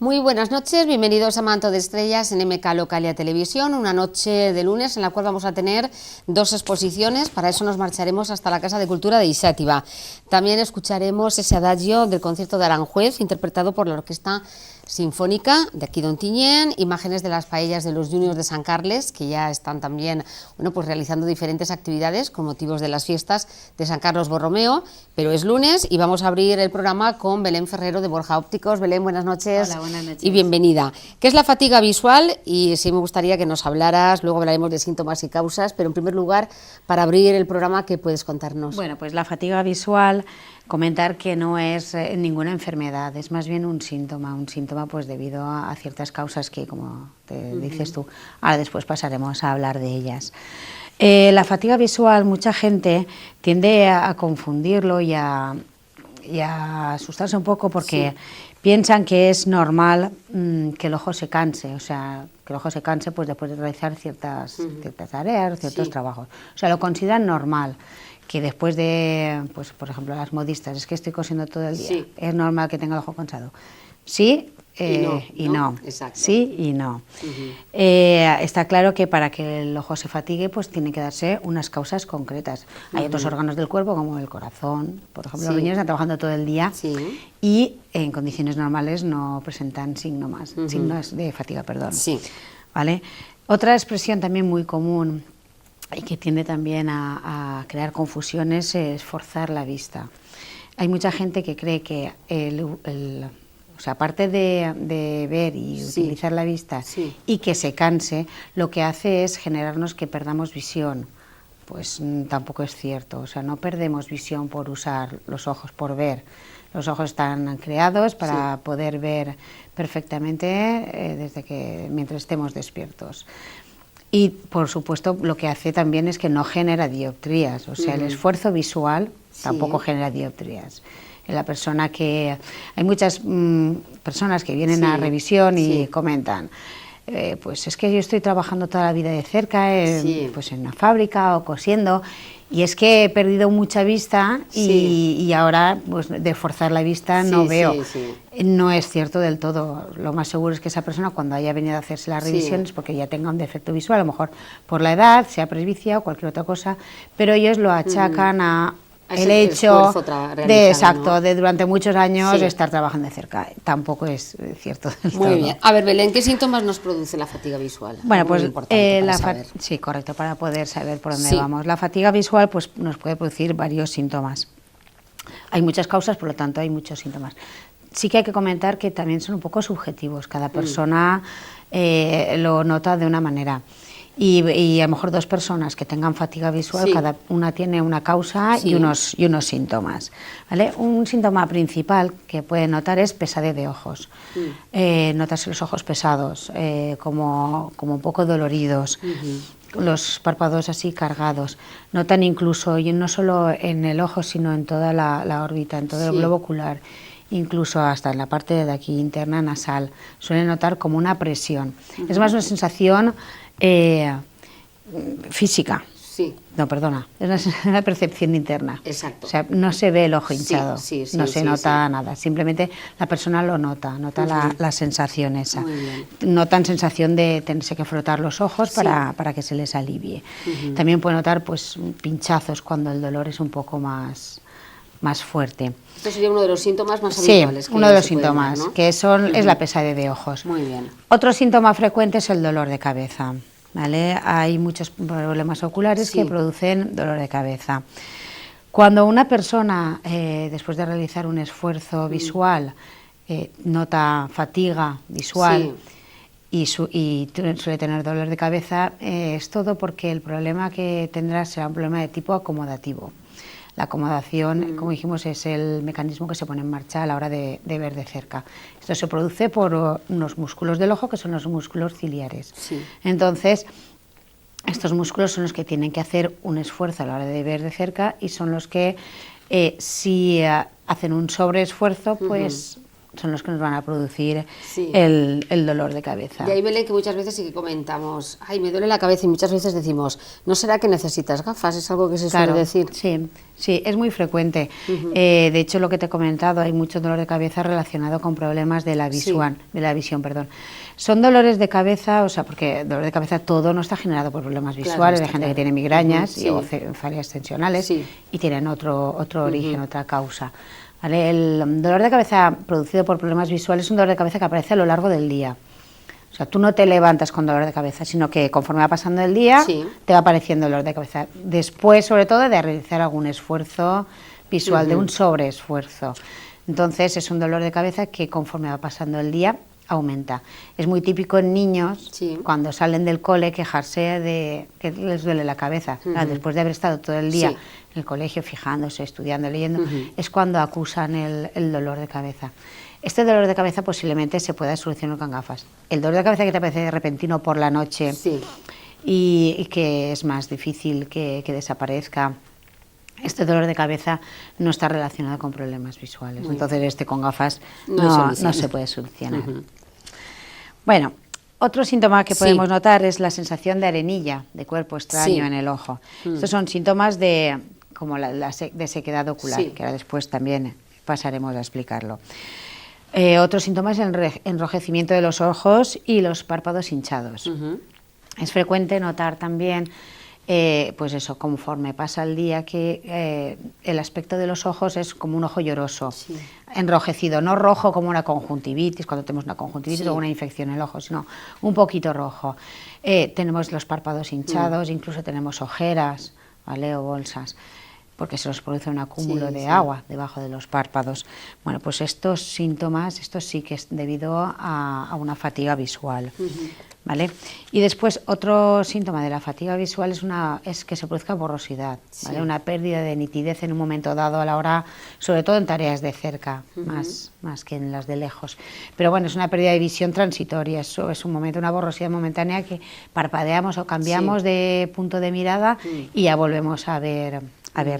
Muy buenas noches, bienvenidos a Manto de Estrellas en MK Localia Televisión, una noche de lunes en la cual vamos a tener dos exposiciones, para eso nos marcharemos hasta la Casa de Cultura de Isátiva. También escucharemos ese adagio del concierto de Aranjuez, interpretado por la Orquesta Sinfónica de aquí de Ontinyent, imágenes de las paellas de los Juniors de San Carles, que ya están también pues realizando diferentes actividades con motivos de las fiestas de San Carlos Borromeo, pero es lunes y vamos a abrir el programa con Belén Ferrero de Borja Ópticos. Belén, buenas noches. Hola, buenas noches. Y bienvenida. ¿Qué es la fatiga visual? Y sí me gustaría que nos hablaras, luego hablaremos de síntomas y causas, pero en primer lugar, para abrir el programa, ¿qué puedes contarnos? Bueno, pues la fatiga visual, comentar que no es ninguna enfermedad, es más bien un síntoma pues debido a ciertas causas que, como te dices tú, ahora después pasaremos a hablar de ellas. La fatiga visual, mucha gente tiende a confundirlo y a asustarse un poco porque piensan que es normal que el ojo se canse, o sea, que el ojo se canse pues después de realizar ciertas tareas, ciertos trabajos. O sea, lo consideran normal, que después de, pues por ejemplo, las modistas, es que estoy cosiendo todo el día, es normal que tenga el ojo cansado. Sí y no. Exacto. Sí y no. Está claro que para que el ojo se fatigue, pues tiene que darse unas causas concretas. Hay otros órganos del cuerpo, como el corazón, por ejemplo, los riñones están trabajando todo el día y en condiciones normales no presentan signos de fatiga, perdón. ¿Vale? Otra expresión también muy común y que tiende también a crear confusiones es forzar la vista. Hay mucha gente que cree que o sea, aparte de ver y utilizar la vista y que se canse, lo que hace es generarnos que perdamos visión. Pues tampoco es cierto, o sea, no perdemos visión por usar los ojos, por ver. Los ojos están creados para poder ver perfectamente mientras estemos despiertos. Y, por supuesto, lo que hace también es que no genera dioptrías, o sea, el esfuerzo visual tampoco genera dioptrías. Hay muchas personas que vienen a revisión y comentan, pues es que yo estoy trabajando toda la vida de cerca, pues en una fábrica o cosiendo, y es que he perdido mucha vista y ahora pues de forzar la vista no veo. No es cierto del todo. Lo más seguro es que esa persona, cuando haya venido a hacerse las revisiones, porque ya tenga un defecto visual, a lo mejor por la edad, sea presbicia o cualquier otra cosa, pero ellos lo achacan a el hecho de durante muchos años estar trabajando de cerca. Tampoco es cierto del todo. Muy bien. A ver, Belén, ¿qué síntomas nos produce la fatiga visual? Bueno, pues sí, correcto, para poder saber por dónde vamos. La fatiga visual pues nos puede producir varios síntomas. Hay muchas causas, por lo tanto hay muchos síntomas. Sí que hay que comentar que también son un poco subjetivos. Cada persona lo nota de una manera. Y a lo mejor dos personas que tengan fatiga visual, cada una tiene una causa y unos síntomas, ¿vale? Un síntoma principal que puede notar es pesadez de ojos, notarse los ojos pesados, como un poco doloridos, los párpados así cargados. Notan incluso, y no solo en el ojo, sino en toda la órbita, en todo el globo ocular, incluso hasta en la parte de aquí interna nasal, suelen notar como una presión. Es más una sensación física. No, perdona, es una percepción interna. Exacto. O sea, no se ve el ojo hinchado, no se nota nada, simplemente la persona lo nota la sensación esa. Notan sensación de tenerse que frotar los ojos para que se les alivie. También puede notar pues pinchazos cuando el dolor es un poco más fuerte. Esto sería uno de los síntomas más habituales. Uno de los síntomas, ver, ¿no? Que es la pesadez de ojos. Muy bien. Otro síntoma frecuente es el dolor de cabeza, ¿vale? Hay muchos problemas oculares que producen dolor de cabeza. Cuando una persona, después de realizar un esfuerzo visual, nota fatiga visual y suele tener dolor de cabeza, es todo porque el problema que tendrá será un problema de tipo acomodativo. La acomodación, como dijimos, es el mecanismo que se pone en marcha a la hora de ver de cerca. Esto se produce por unos músculos del ojo, que son los músculos ciliares. Entonces, estos músculos son los que tienen que hacer un esfuerzo a la hora de ver de cerca y son los que, si hacen un sobreesfuerzo, pues son los que nos van a producir el dolor de cabeza. De ahí, Belén, que muchas veces sí que comentamos, ay, me duele la cabeza, y muchas veces decimos, ¿no será que necesitas gafas? Es algo que se suele decir. Sí, es muy frecuente. De hecho, lo que te he comentado, hay mucho dolor de cabeza relacionado con problemas de la visión, Son dolores de cabeza, o sea, porque dolor de cabeza todo no está generado por problemas visuales, hay gente que tiene migrañas o cefaleas tensionales y tienen otro origen, otra causa. ¿Vale? El dolor de cabeza producido por problemas visuales es un dolor de cabeza que aparece a lo largo del día. O sea, tú no te levantas con dolor de cabeza, sino que conforme va pasando el día te va apareciendo el dolor de cabeza. Después, sobre todo, de realizar algún esfuerzo visual, de un sobreesfuerzo. Entonces, es un dolor de cabeza que conforme va pasando el día aumenta. Es muy típico en niños, cuando salen del cole, quejarse de que les duele la cabeza. Después de haber estado todo el día en el colegio fijándose, estudiando, leyendo, es cuando acusan el dolor de cabeza. Este dolor de cabeza posiblemente se pueda solucionar con gafas. El dolor de cabeza que te aparece repentino por la noche y que es más difícil que desaparezca, este dolor de cabeza no está relacionado con problemas visuales. Entonces con gafas no se puede solucionar. Bueno, otro síntoma que podemos notar es la sensación de arenilla, de cuerpo extraño en el ojo. Estos son síntomas como de sequedad ocular, que ahora después también pasaremos a explicarlo. Otro síntoma es el enrojecimiento de los ojos y los párpados hinchados. Es frecuente notar también, pues eso, conforme pasa el día, que el aspecto de los ojos es como un ojo lloroso, enrojecido, no rojo como una conjuntivitis, cuando tenemos una conjuntivitis o una infección en el ojo, sino un poquito rojo. Tenemos los párpados hinchados, incluso tenemos ojeras, ¿vale? O bolsas, porque se nos produce un acúmulo de agua debajo de los párpados. Bueno, pues estos síntomas, esto sí que es debido a una fatiga visual, ¿vale? Y después otro síntoma de la fatiga visual es que se produzca borrosidad, ¿vale? Una pérdida de nitidez en un momento dado a la hora, sobre todo en tareas de cerca, más que en las de lejos. Pero bueno, es una pérdida de visión transitoria, eso es un momento, una borrosidad momentánea que parpadeamos o cambiamos de punto de mirada y ya volvemos a ver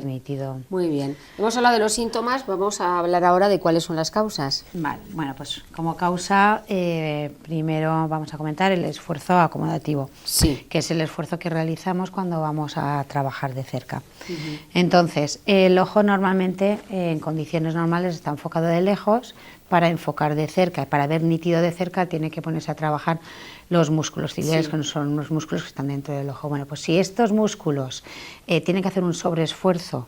nítido. Muy bien. Hemos hablado de los síntomas, vamos a hablar ahora de cuáles son las causas. Vale, bueno, pues como causa, primero vamos a comentar el esfuerzo acomodativo, que es el esfuerzo que realizamos cuando vamos a trabajar de cerca. Entonces, el ojo normalmente, en condiciones normales, está enfocado de lejos. Para enfocar de cerca, para ver nítido de cerca, tiene que ponerse a trabajar los músculos ciliares, que son unos músculos que están dentro del ojo. Bueno, pues si estos músculos tienen que hacer un sobreesfuerzo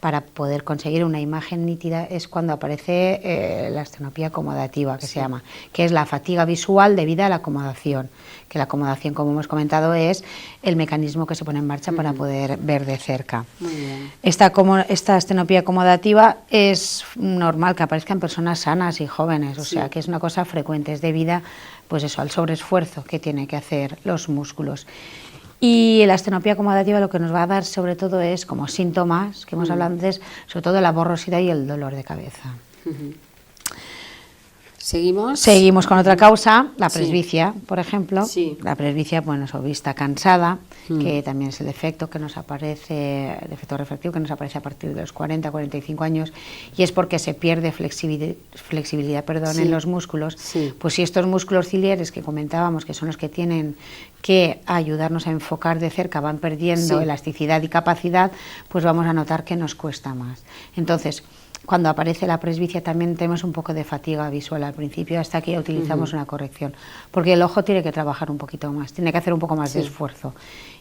para poder conseguir una imagen nítida, es cuando aparece la estenopía acomodativa, que se llama, que es la fatiga visual debida a la acomodación, que la acomodación, como hemos comentado, es el mecanismo que se pone en marcha para poder ver de cerca. Muy bien. Esta estenopía acomodativa es normal que aparezca en personas sanas y jóvenes, o sea que es una cosa frecuente, es debida pues eso, al sobreesfuerzo que tienen que hacer los músculos. Y la estenopía acomodativa lo que nos va a dar sobre todo es como síntomas, que hemos hablado antes, sobre todo la borrosidad y el dolor de cabeza. Seguimos con otra causa, la presbicia, por ejemplo. La presbicia, bueno, es vista cansada, que también es el defecto que nos aparece, el defecto refractivo que nos aparece a partir de los 40, 45 años, y es porque se pierde flexibilidad en los músculos. Pues si estos músculos ciliares que comentábamos, que son los que tienen que ayudarnos a enfocar de cerca, van perdiendo elasticidad y capacidad, pues vamos a notar que nos cuesta más. Entonces, cuando aparece la presbicia también tenemos un poco de fatiga visual al principio, hasta que utilizamos una corrección, porque el ojo tiene que trabajar un poquito más, tiene que hacer un poco más de esfuerzo,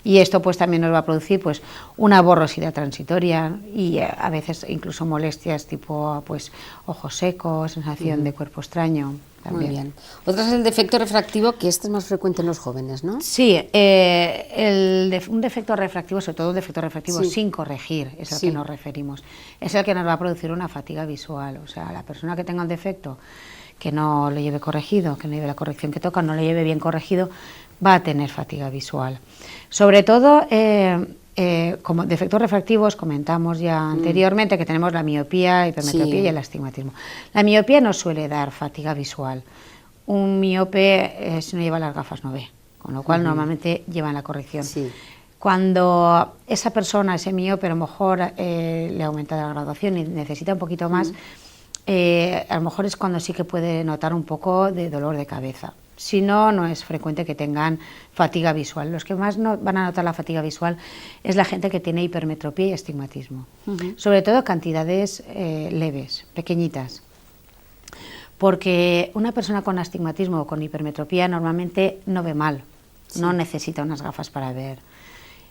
y esto pues también nos va a producir pues una borrosidad transitoria y a veces incluso molestias tipo pues ojos secos, sensación de cuerpo extraño. También. Muy bien. Otra es el defecto refractivo, que este es más frecuente en los jóvenes, ¿no? Sí, un defecto refractivo, sobre todo un defecto refractivo sin corregir, es al que nos referimos. Es el que nos va a producir una fatiga visual. O sea, la persona que tenga un defecto que no lo lleve corregido, que no lleve la corrección que toca, no lo lleve bien corregido, va a tener fatiga visual. Sobre todo, como defectos refractivos comentamos ya anteriormente que tenemos la miopía, hipermetropía y el astigmatismo. La miopía no suele dar fatiga visual. Un miope, si no lleva las gafas, no ve, con lo cual normalmente llevan la corrección. Cuando esa persona, ese miope, a lo mejor le aumenta la graduación y necesita un poquito más, a lo mejor es cuando sí que puede notar un poco de dolor de cabeza. Si no, no es frecuente que tengan fatiga visual. Los que más van a notar la fatiga visual es la gente que tiene hipermetropía y astigmatismo. Sobre todo cantidades leves, pequeñitas. Porque una persona con astigmatismo o con hipermetropía normalmente no ve mal, no necesita unas gafas para ver.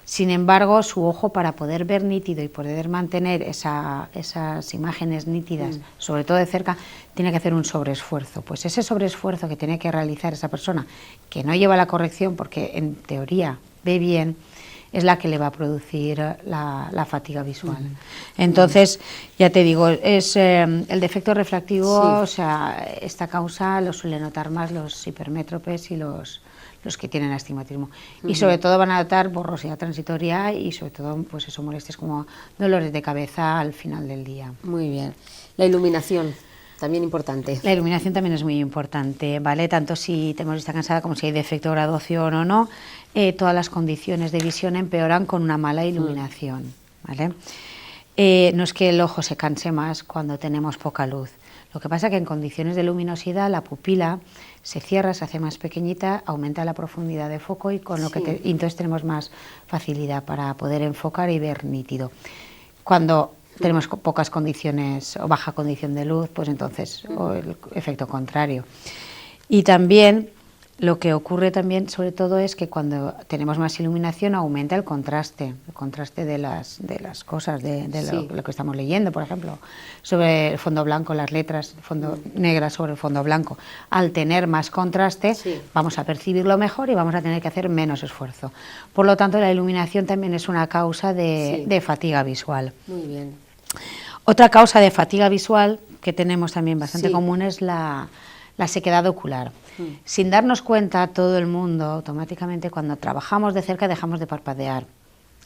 Sin embargo, su ojo, para poder ver nítido y poder mantener esas imágenes nítidas, sobre todo de cerca, tiene que hacer un sobreesfuerzo. Pues ese sobreesfuerzo que tiene que realizar esa persona, que no lleva la corrección porque en teoría ve bien, es la que le va a producir la fatiga visual. Entonces, ya te digo, es el defecto refractivo, o sea, esta causa lo suelen notar más los hipermétropes y los que tienen astigmatismo. Y sobre todo van a notar borrosidad transitoria y sobre todo, pues eso, molestias como dolores de cabeza al final del día. Muy bien. La iluminación, también importante. La iluminación también es muy importante, ¿vale? Tanto si tenemos vista cansada como si hay defecto de graduación o no, todas las condiciones de visión empeoran con una mala iluminación, ¿vale? No es que el ojo se canse más cuando tenemos poca luz. Lo que pasa es que en condiciones de luminosidad la pupila se cierra, se hace más pequeñita, aumenta la profundidad de foco y con lo que y entonces tenemos más facilidad para poder enfocar y ver nítido. Cuando tenemos pocas condiciones o baja condición de luz, pues entonces o el efecto contrario. Y también lo que ocurre también, sobre todo, es que cuando tenemos más iluminación aumenta el contraste de las cosas, de lo que estamos leyendo, por ejemplo, sobre el fondo blanco, las letras, fondo negras sobre el fondo blanco. Al tener más contraste, vamos a percibirlo mejor y vamos a tener que hacer menos esfuerzo. Por lo tanto, la iluminación también es una causa de fatiga visual. Muy bien. Otra causa de fatiga visual que tenemos también bastante común es la sequedad ocular. Sin darnos cuenta, todo el mundo automáticamente cuando trabajamos de cerca dejamos de parpadear.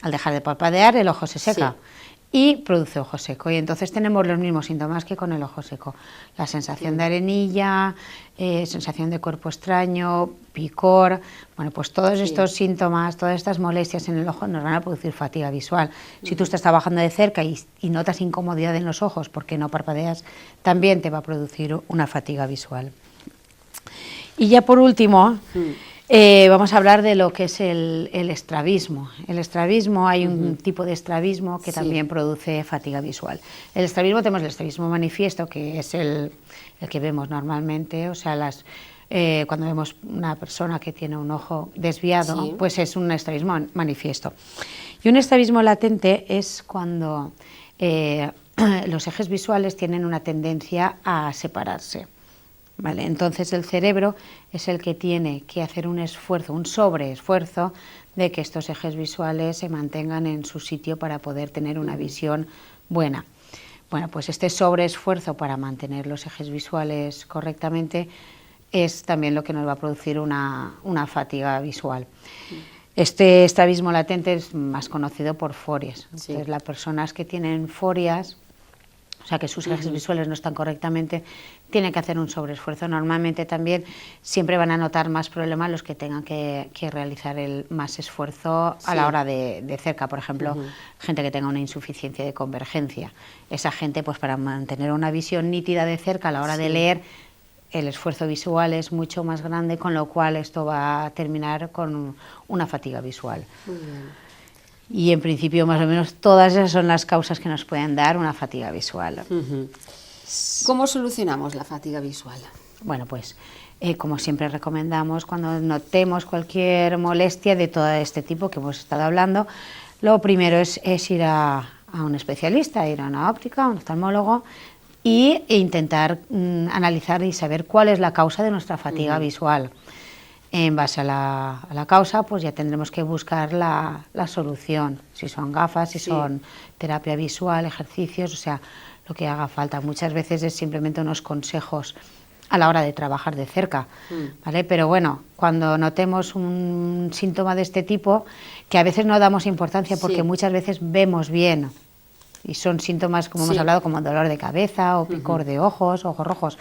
Al dejar de parpadear el ojo se seca y produce ojo seco y entonces tenemos los mismos síntomas que con el ojo seco. La sensación de arenilla, sensación de cuerpo extraño, picor, bueno, pues todos estos síntomas, todas estas molestias en el ojo nos van a producir fatiga visual. Si tú estás trabajando de cerca y notas incomodidad en los ojos porque no parpadeas, también te va a producir una fatiga visual. Y ya por último, vamos a hablar de lo que es el estrabismo. El estrabismo, hay un tipo de estrabismo que también produce fatiga visual. El estrabismo, tenemos el estrabismo manifiesto, que es el que vemos normalmente, o sea, cuando vemos una persona que tiene un ojo desviado, pues es un estrabismo manifiesto. Y un estrabismo latente es cuando los ejes visuales tienen una tendencia a separarse. ¿Vale? Entonces el cerebro es el que tiene que hacer un esfuerzo, un sobreesfuerzo de que estos ejes visuales se mantengan en su sitio para poder tener una visión buena. Bueno, pues este sobreesfuerzo para mantener los ejes visuales correctamente es también lo que nos va a producir una fatiga visual. Este estrabismo latente es más conocido por forias. Entonces las personas que tienen forias, o sea que sus ejes visuales no están correctamente, tienen que hacer un sobreesfuerzo. Normalmente también siempre van a notar más problemas los que tengan que realizar más esfuerzo a la hora de cerca. Por ejemplo, gente que tenga una insuficiencia de convergencia. Esa gente, pues para mantener una visión nítida de cerca a la hora de leer, el esfuerzo visual es mucho más grande, con lo cual esto va a terminar con una fatiga visual. Muy bien. Y en principio, más o menos, todas esas son las causas que nos pueden dar una fatiga visual. ¿Cómo solucionamos la fatiga visual? Bueno, pues como siempre recomendamos, cuando notemos cualquier molestia de todo este tipo que hemos estado hablando, lo primero es ir a un especialista, ir a una óptica, a un oftalmólogo e intentar analizar y saber cuál es la causa de nuestra fatiga visual. En base a la causa, pues ya tendremos que buscar la solución, si son gafas, si son terapia visual, ejercicios, o sea, lo que haga falta. Muchas veces es simplemente unos consejos a la hora de trabajar de cerca, ¿vale? Pero bueno, cuando notemos un síntoma de este tipo, que a veces no damos importancia porque muchas veces vemos bien, y son síntomas, como hemos hablado, como dolor de cabeza o picor de ojos rojos,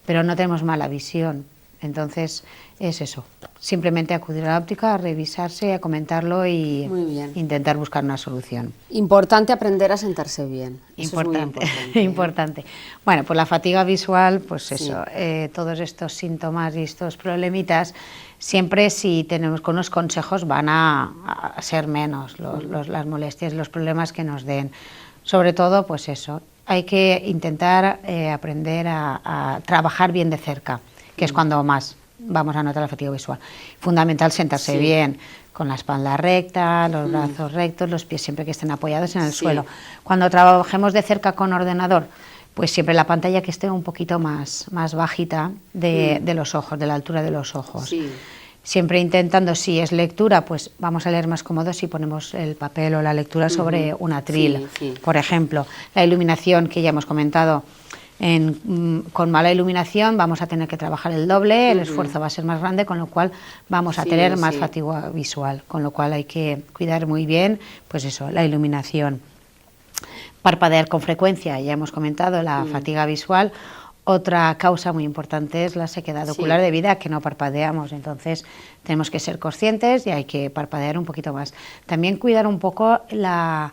pero no tenemos mala visión. Entonces es eso, simplemente acudir a la óptica, a revisarse, a comentarlo y intentar buscar una solución. Importante aprender a sentarse bien. Importante, eso es muy importante. Importante. Bueno, pues la fatiga visual, pues eso, todos estos síntomas y estos problemitas, siempre si tenemos con unos consejos van a ser menos las molestias, los problemas que nos den. Sobre todo, pues eso, hay que intentar aprender a trabajar bien de cerca, que es cuando más vamos a notar la fatiga visual. Fundamental sentarse bien, con la espalda recta, los brazos rectos, los pies siempre que estén apoyados en el suelo. Cuando trabajemos de cerca con ordenador, pues siempre la pantalla que esté un poquito más bajita de los ojos, de la altura de los ojos. Siempre intentando, si es lectura, pues vamos a leer más cómodos si ponemos el papel o la lectura sobre un atril. Por ejemplo, la iluminación que ya hemos comentado, con mala iluminación vamos a tener que trabajar el doble, el esfuerzo va a ser más grande, con lo cual vamos a tener más fatiga visual, con lo cual hay que cuidar muy bien, pues eso, la iluminación. Parpadear con frecuencia, ya hemos comentado, la fatiga visual. Otra causa muy importante es la sequedad ocular debido a que no parpadeamos, entonces tenemos que ser conscientes y hay que parpadear un poquito más. También cuidar un poco la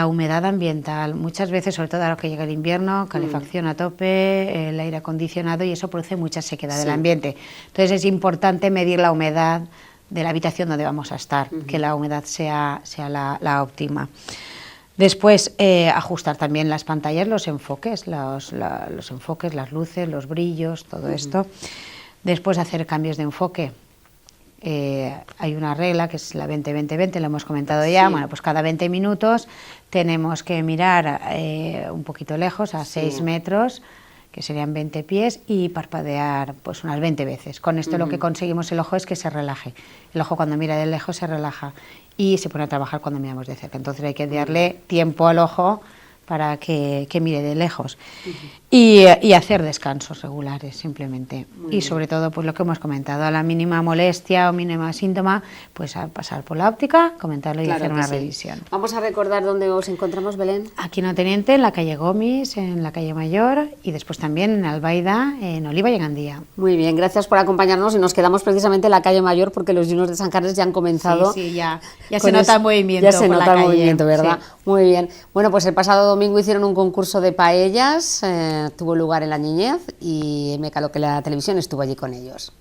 humedad ambiental, muchas veces, sobre todo ahora que llega el invierno, calefacción a tope, el aire acondicionado, y eso produce mucha sequedad del ambiente. Entonces es importante medir la humedad de la habitación donde vamos a estar, que la humedad sea la óptima. Después, ajustar también las pantallas, los enfoques, los enfoques, las luces, los brillos, todo esto. Después, hacer cambios de enfoque. Hay una regla que es la 20-20-20, lo hemos comentado ya. Bueno, pues cada 20 minutos tenemos que mirar un poquito lejos, a 6 metros, que serían 20 pies, y parpadear pues unas 20 veces. Con esto lo que conseguimos el ojo es que se relaje. El ojo cuando mira de lejos se relaja y se pone a trabajar cuando miramos de cerca. Entonces hay que darle tiempo al ojo para que mire de lejos y hacer descansos regulares simplemente. Y sobre todo, pues lo que hemos comentado, a la mínima molestia o mínima síntoma, pues a pasar por la óptica, comentarlo y hacer una revisión. Vamos a recordar dónde os encontramos, Belén. Aquí en Teniente, en la calle Gomis, en la calle Mayor, y después también en Albaida, en Oliva y en Gandía. Muy bien, gracias por acompañarnos, y nos quedamos precisamente en la calle Mayor porque los Junos de San Carles ya han comenzado. Ya se nota el movimiento. Ya se nota el movimiento, ¿verdad? Muy bien. Bueno, pues el pasado domingo hicieron un concurso de paellas, tuvo lugar en La Niñez, y MK Local Televisión estuvo allí con ellos.